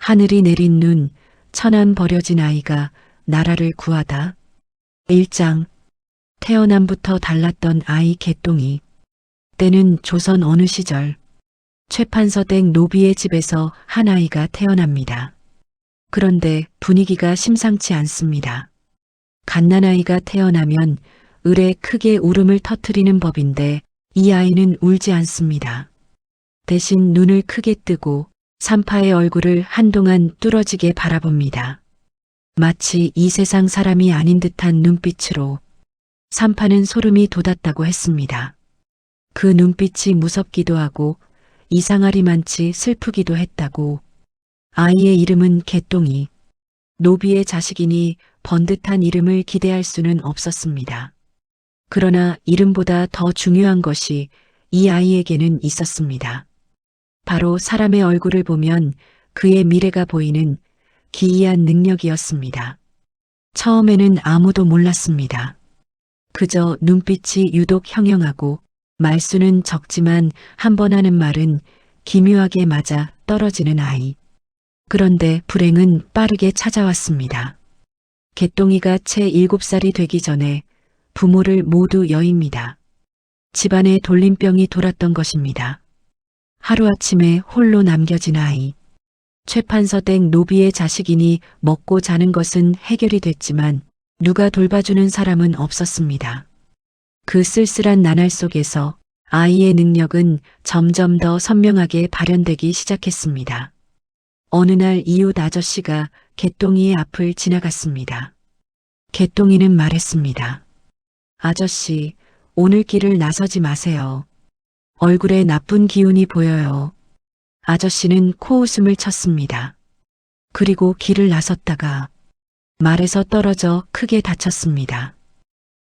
하늘이 내린 눈, 천안 버려진 아이가 나라를 구하다. 1장. 태어남부터 달랐던 아이 개똥이. 때는 조선 어느 시절 최판서 댁 노비의 집에서 한 아이가 태어납니다. 그런데 분위기가 심상치 않습니다. 갓난아이가 태어나면 을에 크게 울음을 터뜨리는 법인데 이 아이는 울지 않습니다. 대신 눈을 크게 뜨고 산파의 얼굴을 한동안 뚫어지게 바라봅니다. 마치 이 세상 사람이 아닌 듯한 눈빛으로. 산파는 소름이 돋았다고 했습니다. 그 눈빛이 무섭기도 하고 이상하리만치 슬프기도 했다고. 아이의 이름은 개똥이. 노비의 자식이니 번듯한 이름을 기대할 수는 없었습니다. 그러나 이름보다 더 중요한 것이 이 아이에게는 있었습니다. 바로 사람의 얼굴을 보면 그의 미래가 보이는 기이한 능력이었습니다. 처음에는 아무도 몰랐습니다. 그저 눈빛이 유독 형형하고 말수는 적지만 한 번 하는 말은 기묘하게 맞아 떨어지는 아이. 그런데 불행은 빠르게 찾아왔습니다. 개똥이가 채 7살이 되기 전에 부모를 모두 여입니다. 집안에 돌림병이 돌았던 것입니다. 하루아침에 홀로 남겨진 아이. 최판서 댁 노비의 자식이니 먹고 자는 것은 해결이 됐지만 누가 돌봐주는 사람은 없었습니다. 그 쓸쓸한 나날 속에서 아이의 능력은 점점 더 선명하게 발현되기 시작했습니다. 어느 날 이웃 아저씨가 개똥이의 앞을 지나갔습니다. 개똥이는 말했습니다. 아저씨, 오늘 길을 나서지 마세요. 얼굴에 나쁜 기운이 보여요. 아저씨는 코웃음을 쳤습니다. 그리고 길을 나섰다가 말에서 떨어져 크게 다쳤습니다.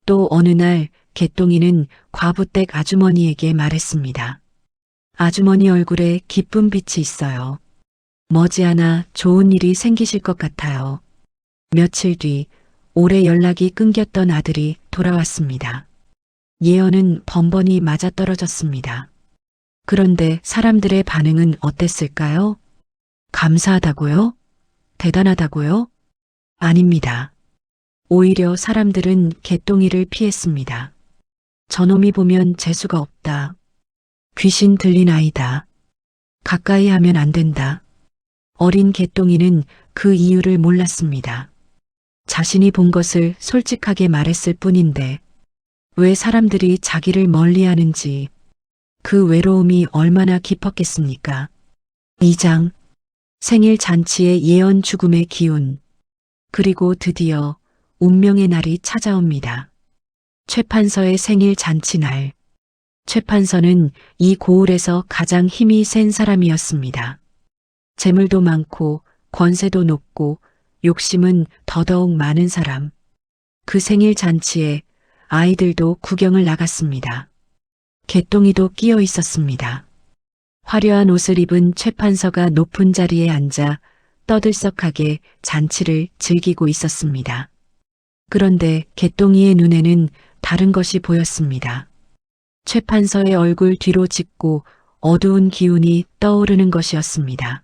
또 어느 날 개똥이는 과부댁 아주머니에게 말했습니다. 아주머니 얼굴에 기쁜 빛이 있어요. 머지않아 좋은 일이 생기실 것 같아요. 며칠 뒤 오래 연락이 끊겼던 아들이 돌아왔습니다. 예언은 번번이 맞아떨어졌습니다. 그런데 사람들의 반응은 어땠을까요? 감사하다고요? 대단하다고요? 아닙니다. 오히려 사람들은 개똥이를 피했습니다. 저놈이 보면 재수가 없다. 귀신 들린 아이다. 가까이 하면 안 된다. 어린 개똥이는 그 이유를 몰랐습니다. 자신이 본 것을 솔직하게 말했을 뿐인데 왜 사람들이 자기를 멀리하는지 그 외로움이 얼마나 깊었겠습니까? 2장. 생일 잔치의 예언 죽음의 기운. 그리고 드디어 운명의 날이 찾아옵니다. 최판서의 생일 잔치날. 최판서는 이 고을에서 가장 힘이 센 사람이었습니다. 재물도 많고 권세도 높고 욕심은 더더욱 많은 사람. 그 생일 잔치에 아이들도 구경을 나갔습니다. 개똥이도 끼어 있었습니다. 화려한 옷을 입은 최판서가 높은 자리에 앉아 떠들썩하게 잔치를 즐기고 있었습니다. 그런데 개똥이의 눈에는 다른 것이 보였습니다. 최판서의 얼굴 뒤로 짚고 어두운 기운이 떠오르는 것이었습니다.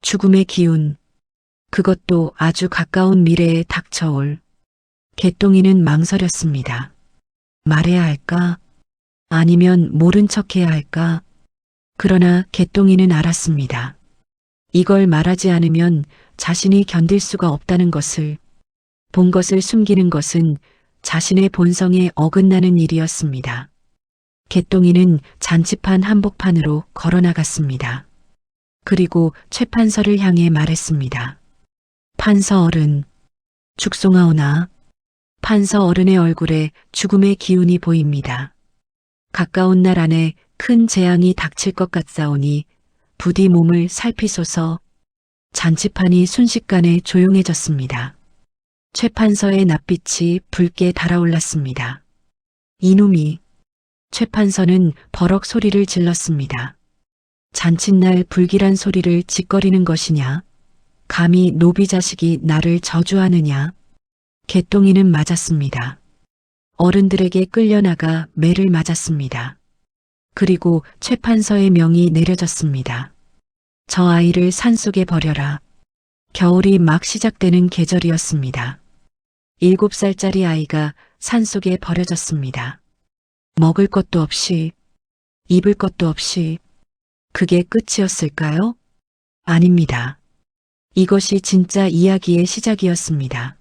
죽음의 기운. 그것도 아주 가까운 미래에 닥쳐올. 개똥이는 망설였습니다. 말해야 할까? 아니면 모른 척해야 할까? 그러나 개똥이는 알았습니다. 이걸 말하지 않으면 자신이 견딜 수가 없다는 것을. 본 것을 숨기는 것은 자신의 본성에 어긋나는 일이었습니다. 개똥이는 잔치판 한복판으로 걸어나갔습니다. 그리고 최판서를 향해 말했습니다. 판서 어른, 죽송하오나. 판서 어른의 얼굴에 죽음의 기운이 보입니다. 가까운 날 안에 큰 재앙이 닥칠 것 같사오니 부디 몸을 살피소서. 잔치판이 순식간에 조용해졌습니다. 최판서의 낯빛이 붉게 달아올랐습니다. 이놈이. 최판서는 버럭 소리를 질렀습니다. 잔칫날 불길한 소리를 짓거리는 것이냐? 감히 노비 자식이 나를 저주하느냐? 개똥이는 맞았습니다. 어른들에게 끌려나가 매를 맞았습니다. 그리고 최판서의 명이 내려졌습니다. 저 아이를 산속에 버려라. 겨울이 막 시작되는 계절이었습니다. 7살짜리 아이가 산속에 버려졌습니다. 먹을 것도 없이, 입을 것도 없이, 그게 끝이었을까요? 아닙니다. 이것이 진짜 이야기의 시작이었습니다.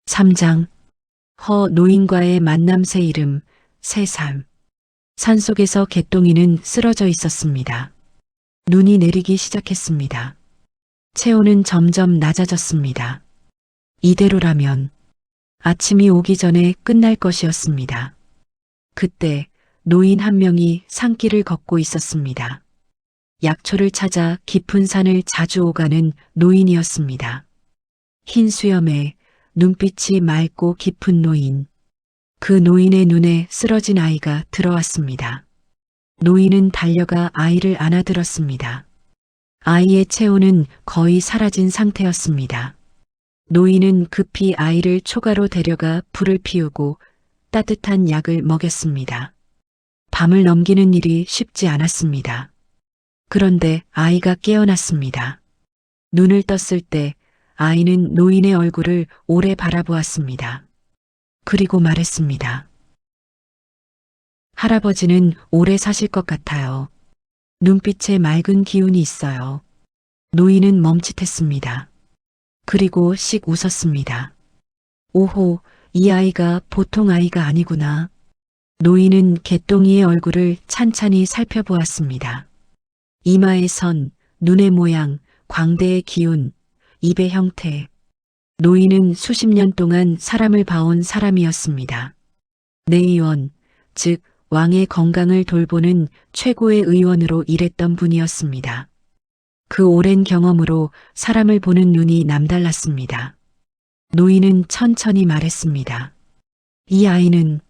3장. 허 노인과의 만남. 새 이름, 새 삶. 산속에서 개똥이는 쓰러져 있었습니다. 눈이 내리기 시작했습니다. 체온은 점점 낮아졌습니다. 이대로라면 아침이 오기 전에 끝날 것이었습니다. 그때 노인 한 명이 산길을 걷고 있었습니다. 약초를 찾아 깊은 산을 자주 오가는 노인이었습니다. 흰 수염에 눈빛이 맑고 깊은 노인. 그 노인의 눈에 쓰러진 아이가 들어왔습니다. 노인은 달려가 아이를 안아들었습니다. 아이의 체온은 거의 사라진 상태였습니다. 노인은 급히 아이를 초가로 데려가 불을 피우고 따뜻한 약을 먹였습니다. 밤을 넘기는 일이 쉽지 않았습니다. 그런데 아이가 깨어났습니다. 눈을 떴을 때 아이는 노인의 얼굴을 오래 바라보았습니다. 그리고 말했습니다. 할아버지는 오래 사실 것 같아요. 눈빛에 맑은 기운이 있어요. 노인은 멈칫했습니다. 그리고 씩 웃었습니다. 오호, 이 아이가 보통 아이가 아니구나. 노인은 개똥이의 얼굴을 찬찬히 살펴보았습니다. 이마의 선, 눈의 모양, 광대의 기운, 입의 형태. 노인은 수십 년 동안 사람을 봐온 사람이었습니다. 내의원, 즉 왕의 건강을 돌보는 최고의 의원으로 일했던 분이었습니다. 그 오랜 경험으로 사람을 보는 눈이 남달랐습니다. 노인은 천천히 말했습니다. 이 아이는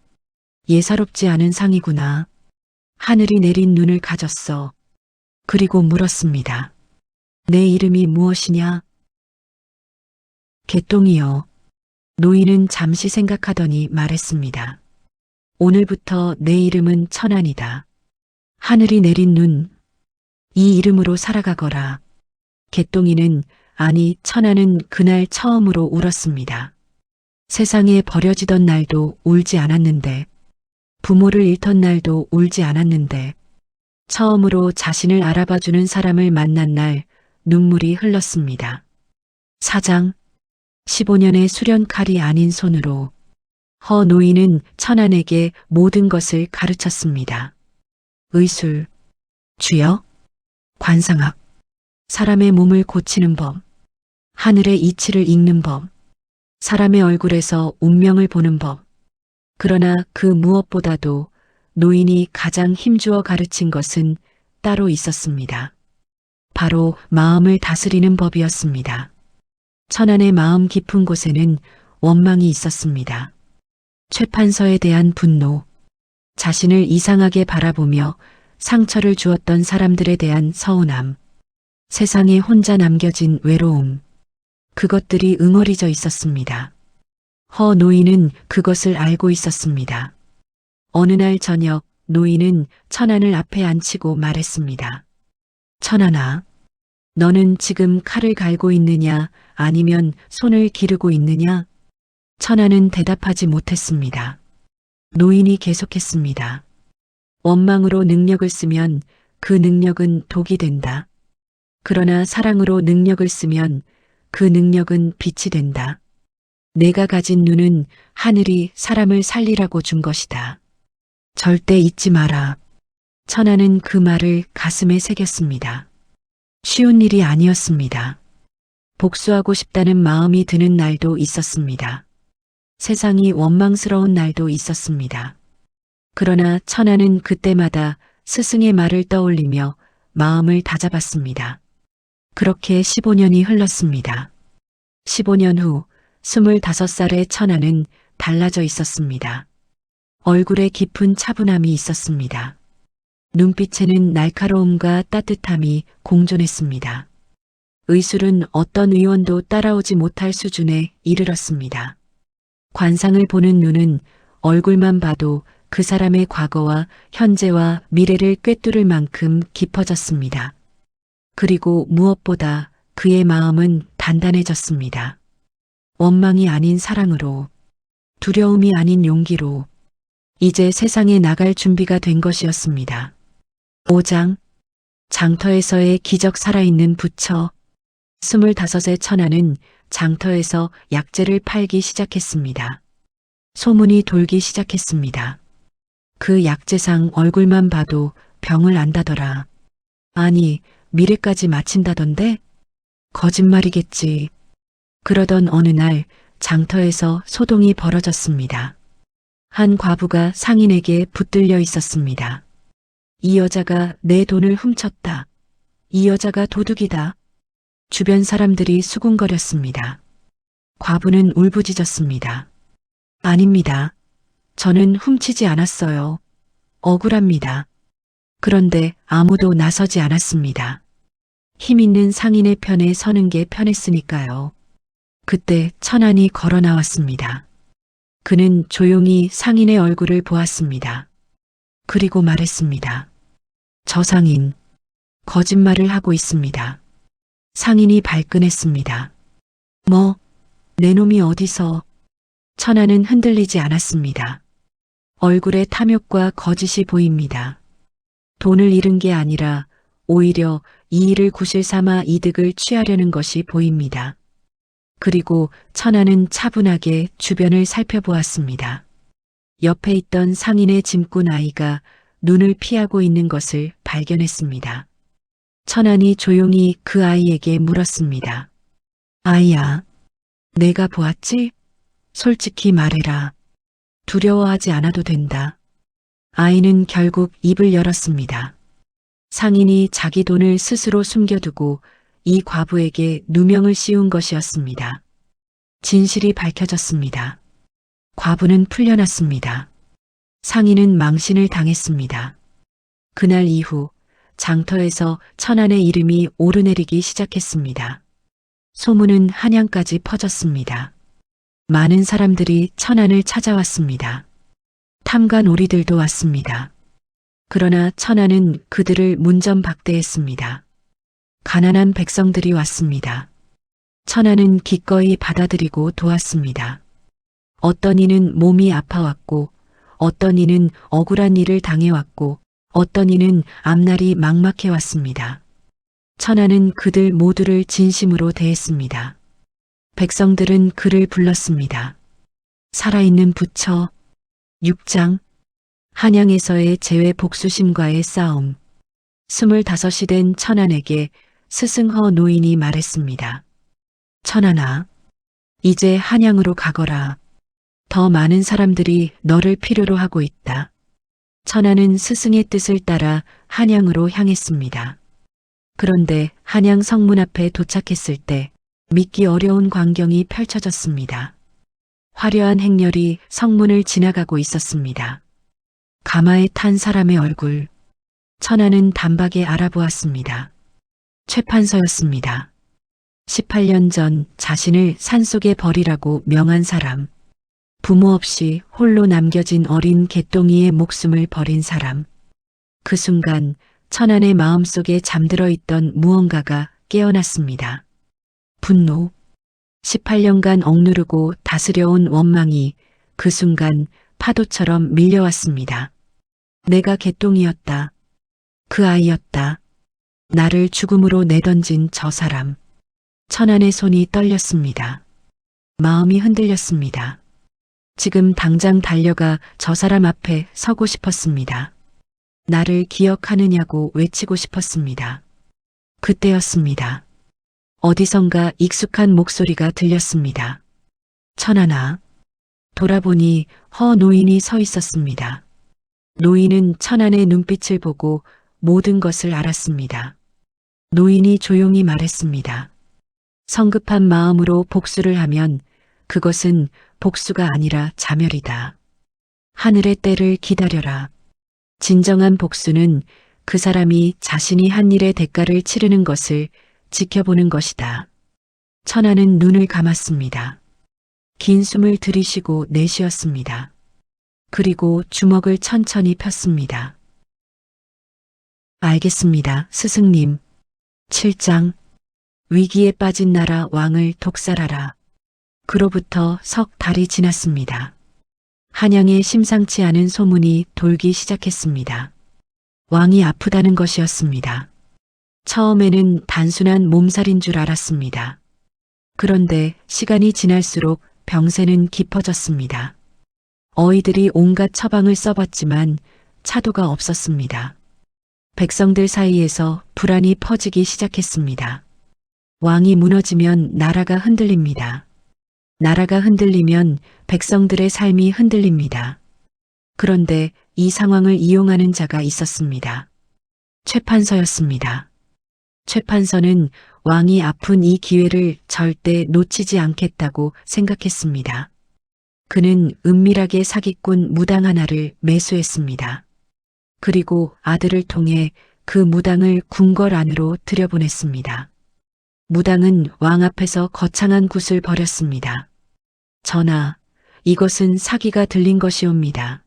예사롭지 않은 상이구나. 하늘이 내린 눈을 가졌어. 그리고 물었습니다. 내 이름이 무엇이냐? 개똥이요. 노인은 잠시 생각하더니 말했습니다. 오늘부터 내 이름은 천안이다. 하늘이 내린 눈. 이 이름으로 살아가거라. 개똥이는, 아니 천안은 그날 처음으로 울었습니다. 세상에 버려지던 날도 울지 않았는데, 부모를 잃던 날도 울지 않았는데, 처음으로 자신을 알아봐주는 사람을 만난 날 눈물이 흘렀습니다. 4장. 15년의 수련칼이 아닌 손으로 허 노인은 천안에게 모든 것을 가르쳤습니다. 의술, 주역, 관상학, 사람의 몸을 고치는 법, 하늘의 이치를 읽는 법, 사람의 얼굴에서 운명을 보는 법. 그러나 그 무엇보다도 노인이 가장 힘주어 가르친 것은 따로 있었습니다. 바로 마음을 다스리는 법이었습니다. 천안의 마음 깊은 곳에는 원망이 있었습니다. 최판서에 대한 분노, 자신을 이상하게 바라보며 상처를 주었던 사람들에 대한 서운함, 세상에 혼자 남겨진 외로움, 그것들이 응어리져 있었습니다. 허 노인은 그것을 알고 있었습니다. 어느 날 저녁 노인은 천안을 앞에 앉히고 말했습니다. 천안아, 너는 지금 칼을 갈고 있느냐 아니면 손을 기르고 있느냐? 천안은 대답하지 못했습니다. 노인이 계속했습니다. 원망으로 능력을 쓰면 그 능력은 독이 된다. 그러나 사랑으로 능력을 쓰면 그 능력은 빛이 된다. 내가 가진 눈은 하늘이 사람을 살리라고 준 것이다. 절대 잊지 마라. 천안은 그 말을 가슴에 새겼습니다. 쉬운 일이 아니었습니다. 복수하고 싶다는 마음이 드는 날도 있었습니다. 세상이 원망스러운 날도 있었습니다. 그러나 천안은 그때마다 스승의 말을 떠올리며 마음을 다잡았습니다. 그렇게 15년이 흘렀습니다. 15년 후 25살의 천안은 달라져 있었습니다. 얼굴에 깊은 차분함이 있었습니다. 눈빛에는 날카로움과 따뜻함이 공존했습니다. 의술은 어떤 의원도 따라오지 못할 수준에 이르렀습니다. 관상을 보는 눈은 얼굴만 봐도 그 사람의 과거와 현재와 미래를 꿰뚫을 만큼 깊어졌습니다. 그리고 무엇보다 그의 마음은 단단해졌습니다. 원망이 아닌 사랑으로, 두려움이 아닌 용기로, 이제 세상에 나갈 준비가 된 것이었습니다. 5장 장터에서의 기적 살아있는 부처. 25의 천하는 장터에서 약재를 팔기 시작했습니다. 소문이 돌기 시작했습니다. 그 약재상 얼굴만 봐도 병을 안다더라. 아니, 미래까지 마친다던데? 거짓말이겠지. 그러던 어느 날 장터에서 소동이 벌어졌습니다. 한 과부가 상인에게 붙들려 있었습니다. 이 여자가 내 돈을 훔쳤다. 이 여자가 도둑이다. 주변 사람들이 수군거렸습니다. 과부는 울부짖었습니다. 아닙니다. 저는 훔치지 않았어요. 억울합니다. 그런데 아무도 나서지 않았습니다. 힘 있는 상인의 편에 서는 게 편했으니까요. 그때 천안이 걸어 나왔습니다. 그는 조용히 상인의 얼굴을 보았습니다. 그리고 말했습니다. 저 상인, 거짓말을 하고 있습니다. 상인이 발끈했습니다. 뭐, 내 놈이 어디서? 천안은 흔들리지 않았습니다. 얼굴에 탐욕과 거짓이 보입니다. 돈을 잃은 게 아니라 오히려 이 일을 구실 삼아 이득을 취하려는 것이 보입니다. 그리고 천안은 차분하게 주변을 살펴보았습니다. 옆에 있던 상인의 짐꾼 아이가 눈을 피하고 있는 것을 발견했습니다. 천안이 조용히 그 아이에게 물었습니다. 아이야, 내가 보았지? 솔직히 말해라. 두려워하지 않아도 된다. 아이는 결국 입을 열었습니다. 상인이 자기 돈을 스스로 숨겨두고 이 과부에게 누명을 씌운 것이었습니다. 진실이 밝혀졌습니다. 과부는 풀려났습니다. 상인은 망신을 당했습니다. 그날 이후 장터에서 천안의 이름이 오르내리기 시작했습니다. 소문은 한양까지 퍼졌습니다. 많은 사람들이 천안을 찾아왔습니다. 탐관 오리들도 왔습니다. 그러나 천안은 그들을 문전박대했습니다. 가난한 백성들이 왔습니다. 천안은 기꺼이 받아들이고 도왔습니다. 어떤 이는 몸이 아파왔고, 어떤 이는 억울한 일을 당해왔고, 어떤 이는 앞날이 막막해왔습니다. 천안은 그들 모두를 진심으로 대했습니다. 백성들은 그를 불렀습니다. 살아있는 부처. 6장 한양에서의 재회 복수심과의 싸움. 25이 된 천안에게 스승허 노인이 말했습니다. 천안아, 이제 한양으로 가거라. 더 많은 사람들이 너를 필요로 하고 있다. 천안은 스승의 뜻을 따라 한양으로 향했습니다. 그런데 한양 성문 앞에 도착했을 때 믿기 어려운 광경이 펼쳐졌습니다. 화려한 행렬이 성문을 지나가고 있었습니다. 가마에 탄 사람의 얼굴. 천안은 단박에 알아보았습니다. 최판서였습니다. 18년 전 자신을 산속에 버리라고 명한 사람. 부모 없이 홀로 남겨진 어린 개똥이의 목숨을 버린 사람. 그 순간 천안의 마음속에 잠들어 있던 무언가가 깨어났습니다. 분노. 18년간 억누르고 다스려온 원망이 그 순간 파도처럼 밀려왔습니다. 내가 개똥이었다. 그 아이였다. 나를 죽음으로 내던진 저 사람. 천안의 손이 떨렸습니다. 마음이 흔들렸습니다. 지금 당장 달려가 저 사람 앞에 서고 싶었습니다. 나를 기억하느냐고 외치고 싶었습니다. 그때였습니다. 어디선가 익숙한 목소리가 들렸습니다. 천안아. 돌아보니 허 노인이 서 있었습니다. 노인은 천안의 눈빛을 보고 모든 것을 알았습니다. 노인이 조용히 말했습니다. 성급한 마음으로 복수를 하면 그것은 복수가 아니라 자멸이다. 하늘의 때를 기다려라. 진정한 복수는 그 사람이 자신이 한 일의 대가를 치르는 것을 지켜보는 것이다. 천안은 눈을 감았습니다. 긴 숨을 들이쉬고 내쉬었습니다. 그리고 주먹을 천천히 폈습니다. 알겠습니다, 스승님. 7장 위기에 빠진 나라 왕을 독살하라. 그로부터 석 달이 지났습니다. 한양에 심상치 않은 소문이 돌기 시작했습니다. 왕이 아프다는 것이었습니다. 처음에는 단순한 몸살인 줄 알았습니다. 그런데 시간이 지날수록 병세는 깊어졌습니다. 어이들이 온갖 처방을 써봤지만 차도가 없었습니다. 백성들 사이에서 불안이 퍼지기 시작했습니다. 왕이 무너지면 나라가 흔들립니다. 나라가 흔들리면 백성들의 삶이 흔들립니다. 그런데 이 상황을 이용하는 자가 있었습니다. 최판서였습니다. 최판서는 왕이 아픈 이 기회를 절대 놓치지 않겠다고 생각했습니다. 그는 은밀하게 사기꾼 무당 하나를 매수했습니다. 그리고 아들을 통해 그 무당을 궁궐 안으로 들여보냈습니다. 무당은 왕 앞에서 거창한 굿을 벌였습니다. 전하, 이것은 사기가 들린 것이옵니다.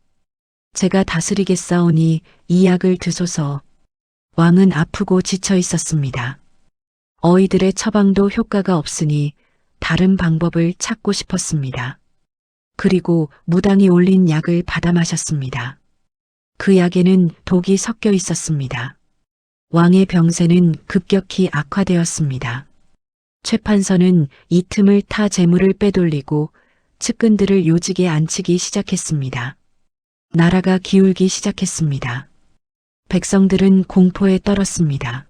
제가 다스리겠사오니 이 약을 드소서. 왕은 아프고 지쳐 있었습니다. 어이들의 처방도 효과가 없으니 다른 방법을 찾고 싶었습니다. 그리고 무당이 올린 약을 받아 마셨습니다. 그 약에는 독이 섞여 있었습니다. 왕의 병세는 급격히 악화되었습니다. 최판서는 이 틈을 타 재물을 빼돌리고 측근들을 요직에 앉히기 시작했습니다. 나라가 기울기 시작했습니다. 백성들은 공포에 떨었습니다.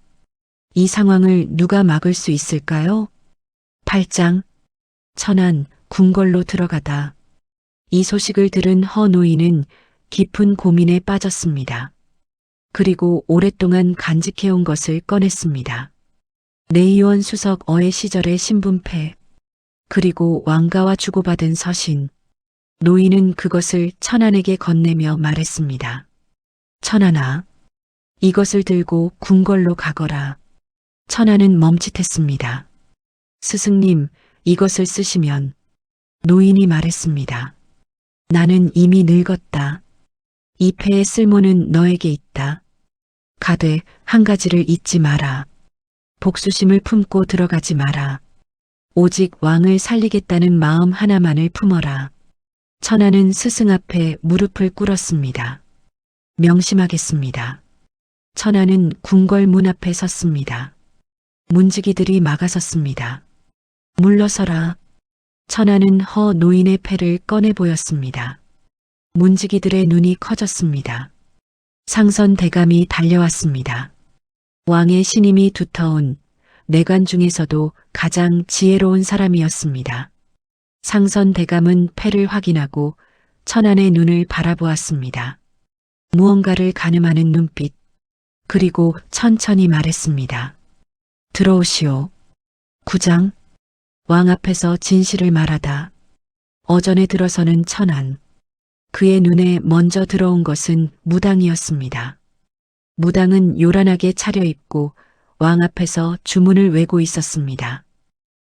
이 상황을 누가 막을 수 있을까요? 8장 천안 궁궐로 들어가다. 이 소식을 들은 허 노인은 깊은 고민에 빠졌습니다. 그리고 오랫동안 간직해온 것을 꺼냈습니다. 내의원 수석 어의 시절의 신분패, 그리고 왕가와 주고받은 서신. 노인은 그것을 천안에게 건네며 말했습니다. 천안아, 이것을 들고 궁궐로 가거라. 천안은 멈칫했습니다. 스승님, 이것을 쓰시면. 노인이 말했습니다. 나는 이미 늙었다. 이 패의 쓸모는 너에게 있다. 가되 한 가지를 잊지 마라. 복수심을 품고 들어가지 마라. 오직 왕을 살리겠다는 마음 하나만을 품어라. 천하는 스승 앞에 무릎을 꿇었습니다. 명심하겠습니다. 천하는 궁궐 문 앞에 섰습니다. 문지기들이 막아섰습니다. 물러서라. 천하는 허 노인의 패를 꺼내 보였습니다. 문지기들의 눈이 커졌습니다. 상선 대감이 달려왔습니다. 왕의 신임이 두터운 내관 중에서도 가장 지혜로운 사람이었습니다. 상선 대감은 패를 확인하고 천안의 눈을 바라보았습니다. 무언가를 가늠하는 눈빛, 그리고 천천히 말했습니다. 들어오시오. 구장, 왕 앞에서 진실을 말하다. 어전에 들어서는 천안. 그의 눈에 먼저 들어온 것은 무당이었습니다. 무당은 요란하게 차려입고 왕 앞에서 주문을 외고 있었습니다.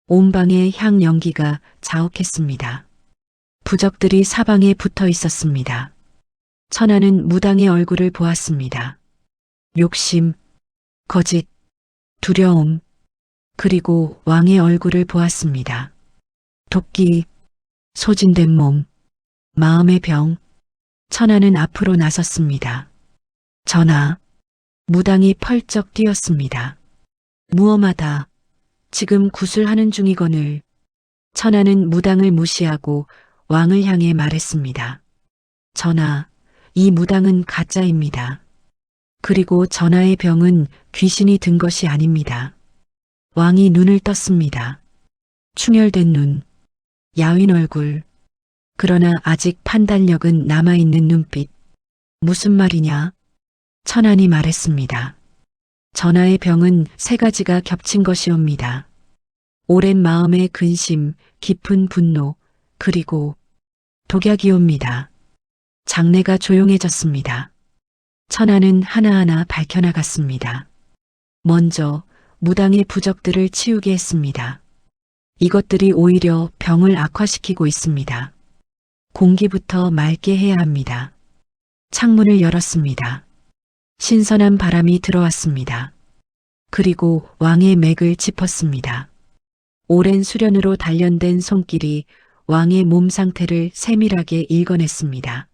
온 방에 향 연기가 자욱했습니다. 부적들이 사방에 붙어 있었습니다. 천하는 무당의 얼굴을 보았습니다. 욕심, 거짓, 두려움, 그리고 왕의 얼굴을 보았습니다. 도끼, 소진된 몸, 마음의 병. 천하는 앞으로 나섰습니다. 전하, 무당이 펄쩍 뛰었습니다. 무엄하다. 지금 구술하는 중이거늘. 천하는 무당을 무시하고 왕을 향해 말했습니다. 전하, 이 무당은 가짜입니다. 그리고 전하의 병은 귀신이 든 것이 아닙니다. 왕이 눈을 떴습니다. 충혈된 눈, 야윈 얼굴, 그러나 아직 판단력은 남아있는 눈빛. 무슨 말이냐? 천안이 말했습니다. 전하의 병은 세 가지가 겹친 것이옵니다. 오랜 마음의 근심, 깊은 분노, 그리고 독약이옵니다. 장내가 조용해졌습니다. 천안은 하나하나 밝혀나갔습니다. 먼저 무당의 부적들을 치우게 했습니다. 이것들이 오히려 병을 악화시키고 있습니다. 공기부터 맑게 해야 합니다. 창문을 열었습니다. 신선한 바람이 들어왔습니다. 그리고 왕의 맥을 짚었습니다. 오랜 수련으로 단련된 손길이 왕의 몸 상태를 세밀하게 읽어냈습니다.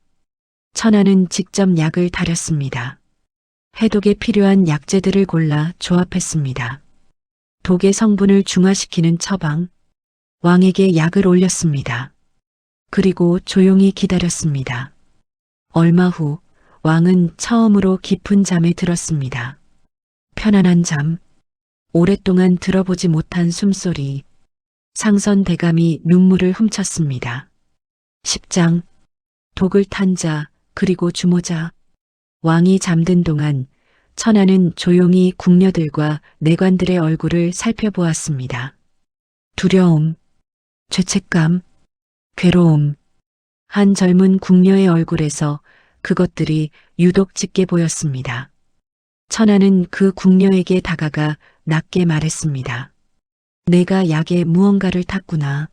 천하는 직접 약을 다렸습니다. 해독에 필요한 약재들을 골라 조합했습니다. 독의 성분을 중화시키는 처방, 왕에게 약을 올렸습니다. 그리고 조용히 기다렸습니다. 얼마 후 왕은 처음으로 깊은 잠에 들었습니다. 편안한 잠, 오랫동안 들어보지 못한 숨소리, 상선 대감이 눈물을 훔쳤습니다. 10장, 독을 탄 자, 그리고 주모자. 왕이 잠든 동안 천하는 조용히 궁녀들과 내관들의 얼굴을 살펴보았습니다. 두려움, 죄책감, 괴로움. 한 젊은 궁녀의 얼굴에서 그것들이 유독 짙게 보였습니다. 천하는 그 궁녀에게 다가가 낮게 말했습니다. 내가 약에 무언가를 탔구나.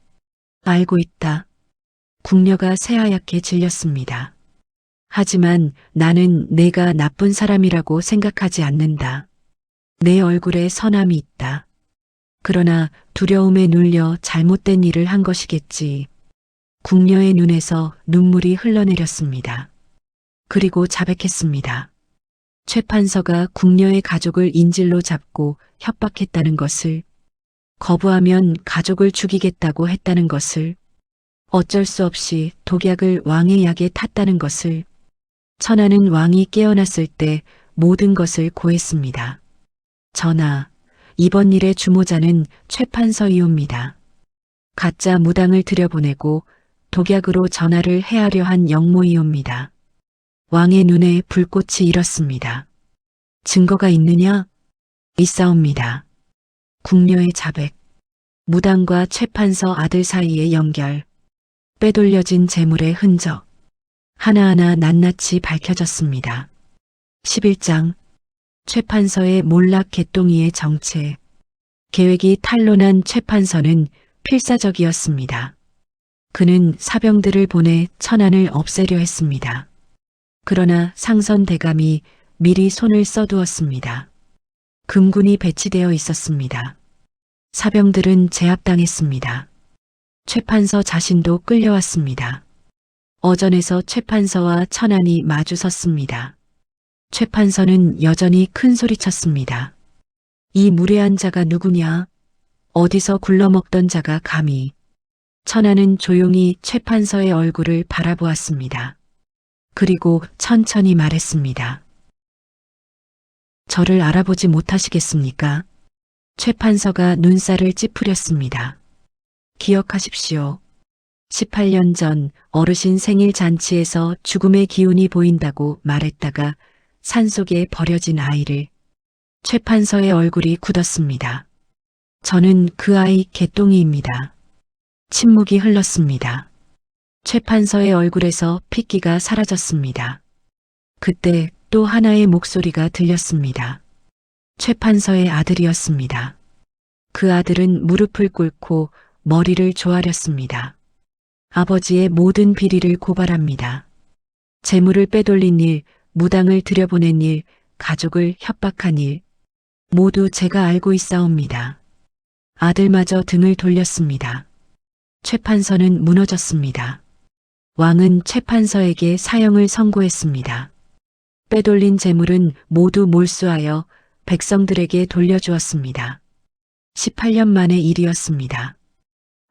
알고 있다. 궁녀가 새하얗게 질렸습니다. 하지만 나는 내가 나쁜 사람이라고 생각하지 않는다. 내 얼굴에 선함이 있다. 그러나 두려움에 눌려 잘못된 일을 한 것이겠지. 궁녀의 눈에서 눈물이 흘러내렸습니다. 그리고 자백했습니다. 최판서가 궁녀의 가족을 인질로 잡고 협박했다는 것을, 거부하면 가족을 죽이겠다고 했다는 것을, 어쩔 수 없이 독약을 왕의 약에 탔다는 것을, 천하는 왕이 깨어났을 때 모든 것을 고했습니다. 전하, 이번 일의 주모자는 최판서이옵니다. 가짜 무당을 들여보내고 독약으로 전하를 해하려 한 영모이옵니다. 왕의 눈에 불꽃이 일었습니다. 증거가 있느냐? 있사옵니다. 궁녀의 자백, 무당과 최판서 아들 사이의 연결, 빼돌려진 재물의 흔적, 하나하나 낱낱이 밝혀졌습니다. 11장, 최판서의 몰락 개똥이의 정체. 계획이 탄로난 최판서는 필사적이었습니다. 그는 사병들을 보내 천안을 없애려 했습니다. 그러나 상선 대감이 미리 손을 써두었습니다. 금군이 배치되어 있었습니다. 사병들은 제압당했습니다. 최판서 자신도 끌려왔습니다. 어전에서 최판서와 천안이 마주 섰습니다. 최판서는 여전히 큰 소리쳤습니다. 이 무례한 자가 누구냐? 어디서 굴러먹던 자가 감히. 천안은 조용히 최판서의 얼굴을 바라보았습니다. 그리고 천천히 말했습니다. 저를 알아보지 못하시겠습니까? 최판서가 눈살을 찌푸렸습니다. 기억하십시오. 18년 전 어르신 생일 잔치에서 죽음의 기운이 보인다고 말했다가 산속에 버려진 아이를. 최판서의 얼굴이 굳었습니다. 저는 그 아이 개똥이입니다. 침묵이 흘렀습니다. 최판서의 얼굴에서 핏기가 사라졌습니다. 그때 또 하나의 목소리가 들렸습니다. 최판서의 아들이었습니다. 그 아들은 무릎을 꿇고 머리를 조아렸습니다. 아버지의 모든 비리를 고발합니다. 재물을 빼돌린 일, 무당을 들여보낸 일, 가족을 협박한 일, 모두 제가 알고 있사옵니다. 아들마저 등을 돌렸습니다. 최판서는 무너졌습니다. 왕은 최판서에게 사형을 선고했습니다. 빼돌린 재물은 모두 몰수하여 백성들에게 돌려주었습니다. 18년 만의 일이었습니다.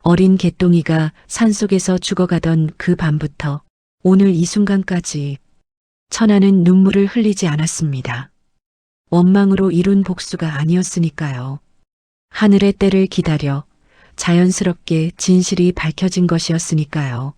어린 개똥이가 산속에서 죽어가던 그 밤부터 오늘 이 순간까지 천하는 눈물을 흘리지 않았습니다. 원망으로 이룬 복수가 아니었으니까요. 하늘의 때를 기다려 자연스럽게 진실이 밝혀진 것이었으니까요.